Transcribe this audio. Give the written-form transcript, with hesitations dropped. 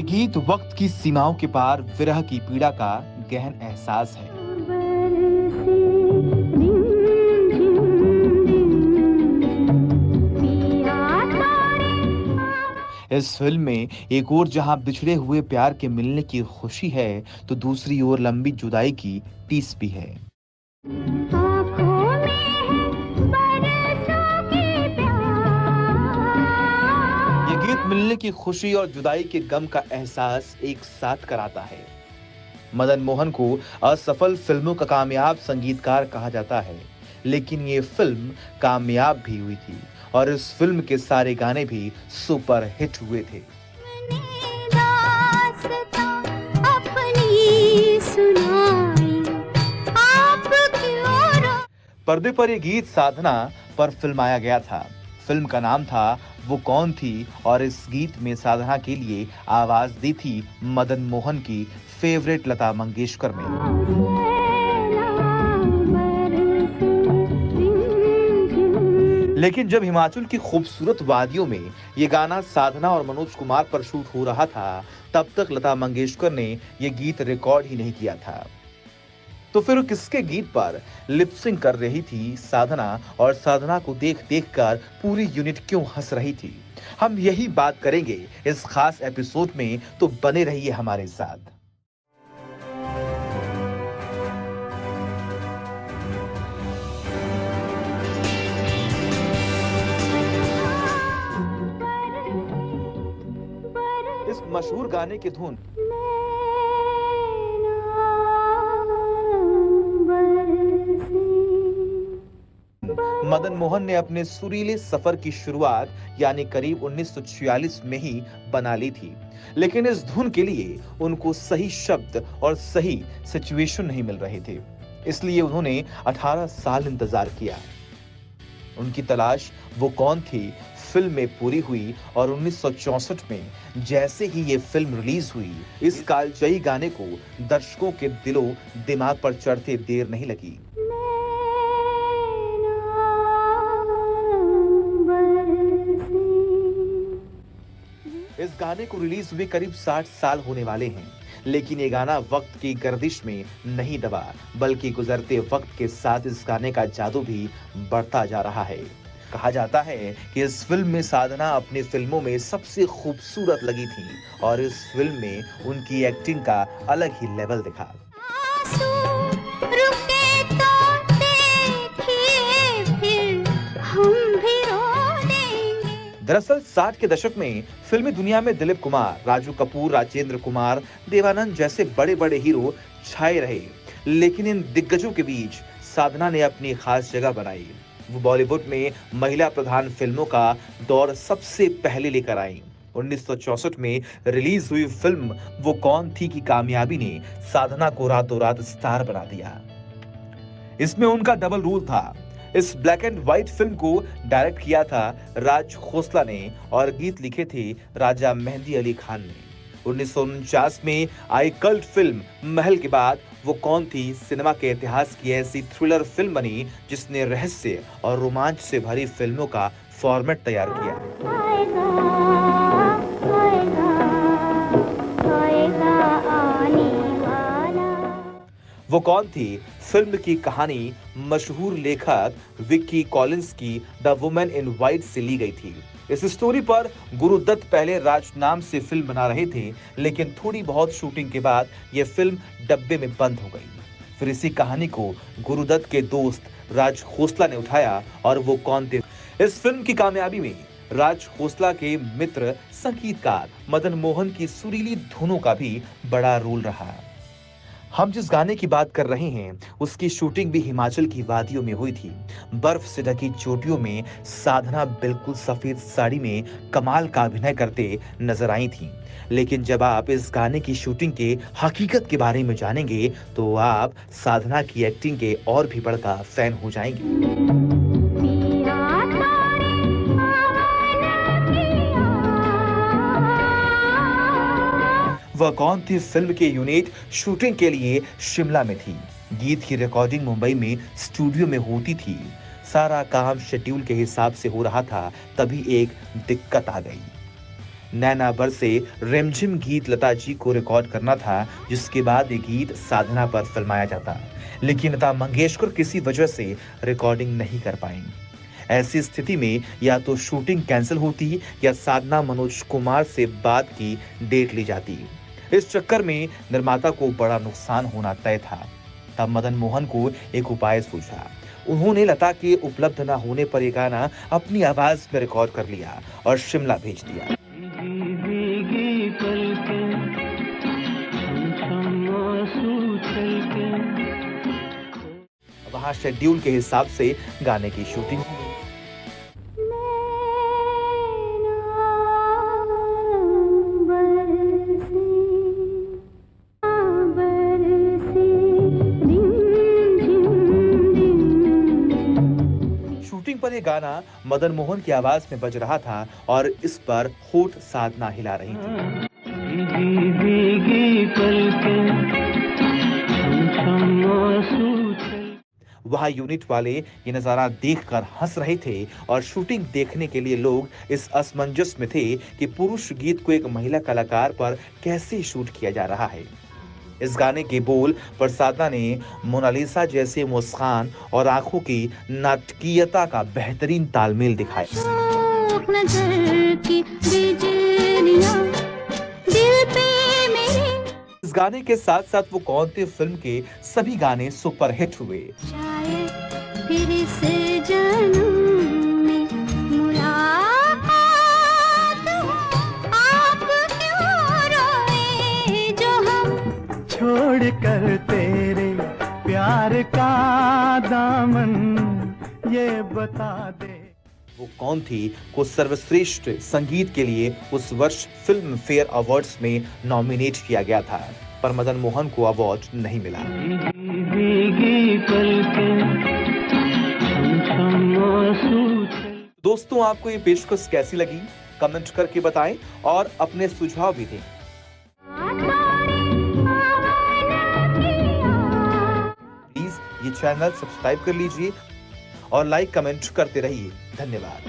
ये गीत वक्त की सीमाओं के पार विरह की पीड़ा का गहन एहसास है। इस फिल्म में एक ओर जहां बिछड़े हुए प्यार के मिलने की खुशी है, तो दूसरी ओर लंबी जुदाई की टीस भी है। ये गीत मिलने की खुशी और जुदाई के गम का एहसास एक साथ कराता है। मदन मोहन को असफल फिल्मों का कामयाब संगीतकार कहा जाता है, लेकिन ये फिल्म कामयाब भी हुई थी और इस फिल्म के सारे गाने भी सुपर हिट हुए थे। पर्दे पर ये गीत साधना पर फिल्माया गया था। फिल्म का नाम था वो कौन थी और इस गीत में साधना के लिए आवाज दी थी मदन मोहन की फेवरेट लता मंगेशकर ने। लेकिन जब हिमाचल की खूबसूरत वादियों में ये गाना साधना और मनोज कुमार पर शूट हो रहा था, तब तक लता मंगेशकर ने ये गीत रिकॉर्ड ही नहीं किया था। तो फिर किसके गीत पर लिपसिंग कर रही थी साधना, और साधना को देख देख कर पूरी यूनिट क्यों हंस रही थी? हम यही बात करेंगे इस खास एपिसोड में, तो बने रहिए हमारे साथ। इस मशहूर गाने की धुन मदन मोहन ने अपने सुरीले सफर की शुरुआत यानी करीब 1946 में ही बना ली थी, लेकिन इस धुन के लिए उनको सही शब्द और सही सिचुएशन नहीं मिल रहे थे। इसलिए उन्होंने 18 साल इंतजार किया। उनकी तलाश वो कौन थी फिल्म में पूरी हुई और 1964 में जैसे ही ये फिल्म रिलीज हुई, इस कालजयी गाने को दर्शकों के दिलों दिमाग पर चढ़ते देर नहीं लगी। इस गाने को रिलीज हुए करीब 60 साल होने वाले हैं, लेकिन ये गाना वक्त की गर्दिश में नहीं दबा, बल्कि गुजरते वक्त के साथ इस गाने का जादू भी बढ़ता जा रहा है। कहा जाता है कि इस फिल्म में साधना अपनी फिल्मों में सबसे खूबसूरत लगी थी और इस फिल्म में उनकी एक्टिंग का अलग ही लेवल दिखा। दरअसल 60 के दशक में फिल्मी दुनिया में दिलीप कुमार, राजू कपूर, राजेंद्र कुमार, देवानंद जैसे बड़े बड़े हीरो छाए रहे, लेकिन इन दिग्गजों के बीच साधना ने अपनी खास जगह बनाई। वो बॉलीवुड में महिला प्रधान फिल्मों का दौर सबसे पहले लेकर आई। 1964 में रिलीज हुई फिल्म वो कौन थी की कामयाबी ने साधना को रातों रात स्टार बना दिया। इसमें उनका डबल रोल था। इस ब्लैक एंड व्हाइट फिल्म को डायरेक्ट किया था राज खोसला ने और गीत लिखे थे राजा मेहंदी अली खान ने। 1949 में आई कल्ट फिल्म महल के बाद वो कौन थी सिनेमा के इतिहास की ऐसी थ्रिलर फिल्म बनी जिसने रहस्य और रोमांच से भरी फिल्मों का फॉर्मेट तैयार किया। वो कौन थी फिल्म की कहानी मशहूर लेखक विक्की कॉलिंस की द वुमेन इन व्हाइट से ली गई थी। इस स्टोरी पर गुरुदत्त पहले राज नाम से फिल्म बना रहे थे, लेकिन थोड़ी बहुत शूटिंग के बाद यह फिल्म डब्बे में बंद हो गई। फिर इसी कहानी को गुरुदत्त के दोस्त राज खोसला ने उठाया और वो कौन थे। इस फिल्म की कामयाबी में राज खोसला के मित्र संगीतकार मदन मोहन की सुरीली धुनों का भी बड़ा रोल रहा। हम जिस गाने की बात कर रहे हैं उसकी शूटिंग भी हिमाचल की वादियों में हुई थी। बर्फ से ढकी चोटियों में साधना बिल्कुल सफेद साड़ी में कमाल का अभिनय करते नजर आई थी। लेकिन जब आप इस गाने की शूटिंग के हकीकत के बारे में जानेंगे तो आप साधना की एक्टिंग के और भी बड़ा फैन हो जाएंगे। वह कौन थी फिल्म के यूनिट शूटिंग के लिए शिमला में थी। गीत की रिकॉर्डिंग मुंबई में स्टूडियो में होती थी। सारा काम शेड्यूल के हिसाब से हो रहा था, तभी एक दिक्कत आ गई। नैना बरसे रिमझिम गीत लता जी को रिकॉर्ड करना था, जिसके बाद ये गीत साधना पर फिल्माया जाता, लेकिन लता मंगेशकर किसी वजह से रिकॉर्डिंग नहीं कर पाई। ऐसी स्थिति में या तो शूटिंग कैंसिल होती या साधना मनोज कुमार से बात की डेट ली जाती। इस चक्कर में निर्माता को बड़ा नुकसान होना तय था। तब मदन मोहन को एक उपाय सूझा। उन्होंने लता के उपलब्ध न होने पर यह गाना अपनी आवाज में रिकॉर्ड कर लिया और शिमला भेज दिया। वहां शेड्यूल के हिसाब से गाने की शूटिंग हो गई। शूटिंग पर यह गाना मदन मोहन की आवाज में बज रहा था और इस पर होठ साधना हिला रही थी। वहां यूनिट वाले ये नजारा देखकर हंस रहे थे और शूटिंग देखने के लिए लोग इस असमंजस में थे कि पुरुष गीत को एक महिला कलाकार पर कैसे शूट किया जा रहा है। इस गाने के बोल पर साधना ने मोनालिसा जैसे मुस्कान और आंखों की नाटकीयता का बेहतरीन तालमेल दिखाया। इस गाने के साथ साथ वो कौन थे फिल्म के सभी गाने सुपरहिट हुए। फिर से छोड़ कर तेरे प्यार का दामन ये बता दे। वो कौन थी को सर्वश्रेष्ठ संगीत के लिए उस वर्ष फिल्म फेयर अवार्ड्स में नॉमिनेट किया गया था, पर मदन मोहन को अवार्ड नहीं मिला। दोस्तों, आपको ये पेशकश कैसी लगी कमेंट करके बताएं और अपने सुझाव भी दें। ये चैनल सब्सक्राइब कर लीजिए और लाइक कमेंट करते रहिए। धन्यवाद।